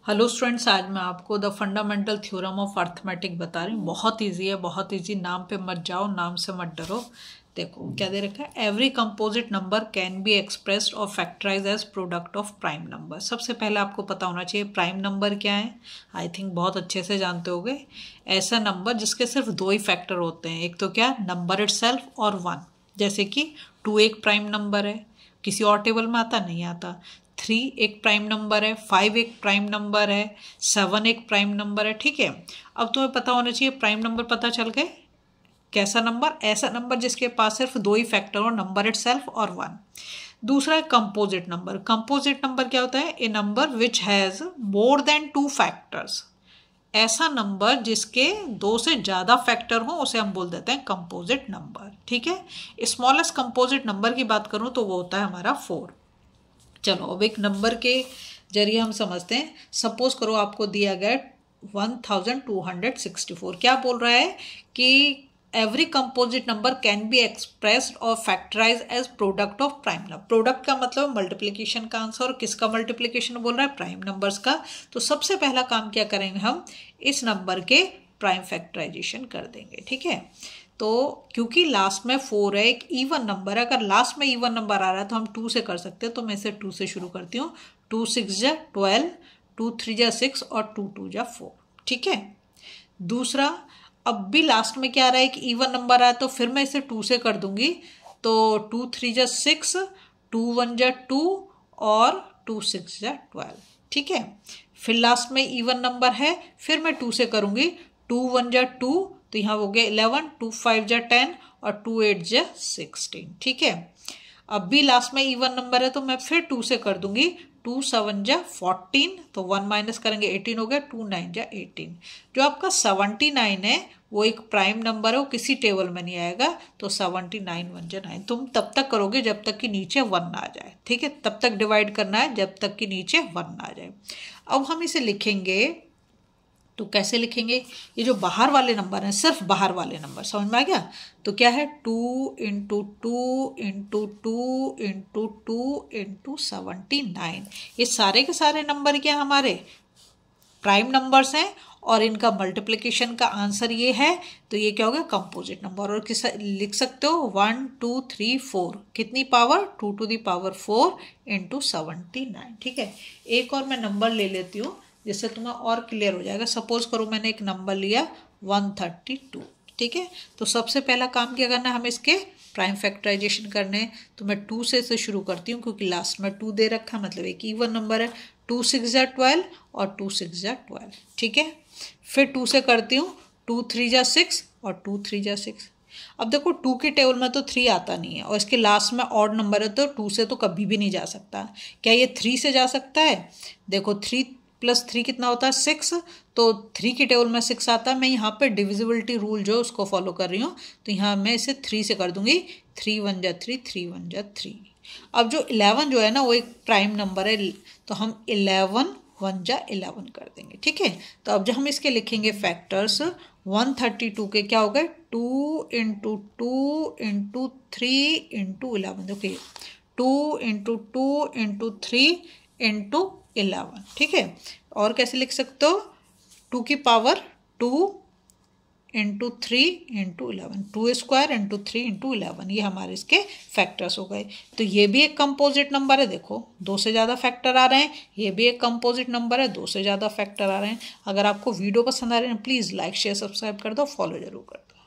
Hello students, आज मैं आपको the fundamental theorem of arithmetic बता रही हूँ। बहुत इजी है, बहुत इजी। नाम पे मत जाओ, नाम से मत डरो। देखो क्या दे रखा है, every composite number can be expressed or factorise as product of prime number. सबसे पहले आपको पता होना चाहिए प्राइम नंबर क्या है। आई थिंक बहुत अच्छे से जानते होगे। ऐसा नंबर जिसके सिर्फ दो ही फैक्टर होते हैं, एक तो क्या, नंबर इटसेल्फ और वन। जैसे कि 2 एक प्राइम नंबर है, किसी और टेबल में आता नहीं आता। 3 एक प्राइम नंबर है, 5 एक प्राइम नंबर है, 7 एक प्राइम नंबर है। ठीक है, अब तुम्हें पता होना चाहिए प्राइम नंबर। पता चल गए कैसा नंबर, ऐसा नंबर जिसके पास सिर्फ दो ही फैक्टर हो, नंबर इटसेल्फ और वन। दूसरा है कंपोजिट नंबर। कंपोजिट नंबर क्या होता है, a number which has more than 2 factors. ऐसा नंबर जिसके दो से ज्यादा फैक्टर हो उसे हम बोल देते हैं कंपोजिट नंबर। ठीक है, स्मॉलेस्ट कंपोजिट नंबर की बात करूं तो वो होता है हमारा 4। चलो अब एक नंबर के जरिए हम समझते हैं। सपोज करो आपको दिया गया 1264। क्या बोल रहा है कि every composite number can be expressed or factorise as product of prime number. Product का मतलब मल्टीप्लिकेशन का आंसर, और किसका मल्टीप्लिकेशन बोल रहा है, प्राइम नंबर्स का। तो सबसे पहला काम क्या करेंगे, हम इस नंबर के प्राइम फैक्टराइजेशन कर देंगे। ठीक है, तो क्योंकि लास्ट में 4 है, एक इवन नंबर है, अगर लास्ट में इवन नंबर आ रहा है तो हम 2 से कर सकते हैं। तो मैं इसे 2 से शुरू करती हूँ। 2 6 जा 12, 2 3 जा 6 और 2 2 जा 4। ठीक है, दूसरा, अब भी लास्ट में क्या आ रहा है, एक इवन नंबर आया, तो फिर मैं इसे 2 से कर दूंगी। तो 2 3 जा 6, 2 1 जा 2 और 2 6 जा 12। ठीक है, फिर लास्ट में इवन नंबर है, फिर मैं 2 से करूंगी। 2 1 जा 2, तो यहाँ हो गया 11, 2 5 जा 10 और 2 8 जा 16। ठीक है, अब भी लास्ट में इवन नंबर है तो मैं फिर 2 से कर दूंगी। 2 7 जा 14, तो 1 माइनस करेंगे 18 हो गया। 2 9 जा 18। जो आपका 79 है वो एक प्राइम नंबर है, वो किसी टेबल में नहीं आएगा। तो 79 1 जा 9। तुम तब तक करोगे जब तक कि नीचे 1 ना आ जाए। ठीक है, तब तक डिवाइड करना है जब तक कि नीचे 1 ना आ जाए। अब हम इसे लिखेंगे, तो कैसे लिखेंगे, ये जो बाहर वाले नंबर हैं, सिर्फ बाहर वाले नंबर, समझ में आ गया। तो क्या है, 2 इंटू 2 इंटू 2 इंटू 2 इंटू 79। ये सारे के सारे नंबर क्या हमारे प्राइम नंबर्स हैं, और इनका मल्टीप्लिकेशन का आंसर ये है। तो ये क्या होगा, कंपोजिट नंबर। और किस लिख सकते हो, 1 2 3 4, कितनी power, 2 to the power 4 into 79। ठीक है, एक और मैं नंबर ले लेती हूँ जिससे तुम्हें और क्लियर हो जाएगा। सपोज करो मैंने एक नंबर लिया 132। ठीक है, तो सबसे पहला काम क्या करना है, हम इसके प्राइम फैक्टराइजेशन करने। तो मैं 2 से इसे शुरू करती हूँ क्योंकि लास्ट में 2 दे रखा, मतलब एक इवन नंबर है। 2 6 जा 12 और 2 6 जा 12। ठीक है, फिर 2 से करती हूँ। 2 3 जा 6 और 2 3 जा 6। अब देखो 2 के टेबल में तो 3 आता नहीं है, और इसके लास्ट में ऑड नंबर है, तो 2 से तो कभी भी नहीं जा सकता। क्या ये 3 से जा सकता है, देखो 3 + 3 कितना होता है, 6। तो 3 की टेबल में 6 आता है। मैं यहाँ पे डिविजिबिलिटी रूल जो उसको फॉलो कर रही हूँ, तो यहाँ मैं इसे 3 से कर दूंगी। 3 1 जा 3, 3 1 जा 3। अब जो 11 जो है ना, वो एक प्राइम नंबर है, तो हम 11 1 जा 11 कर देंगे। ठीक है, तो अब जब हम इसके लिखेंगे फैक्टर्स, 132 के क्या हो गए, 2 इंटू 2 इंटू 3 इंटू 11। देखिए 2 इंटू 2 इंटू 3 इंटू 11। ठीक है, और कैसे लिख सकते हो, 2 की power 2 into 3 into 11, 2 square into 3 into 11। ये हमारे इसके फैक्टर्स हो गए। तो ये भी एक कंपोजिट नंबर है, देखो 2 से ज़्यादा फैक्टर आ रहे हैं। ये भी एक कंपोजिट नंबर है, 2 से ज़्यादा फैक्टर आ रहे हैं। अगर आपको वीडियो पसंद आ रहे हैं, प्लीज़ लाइक शेयर सब्सक्राइब कर दो, फॉलो जरूर कर दो।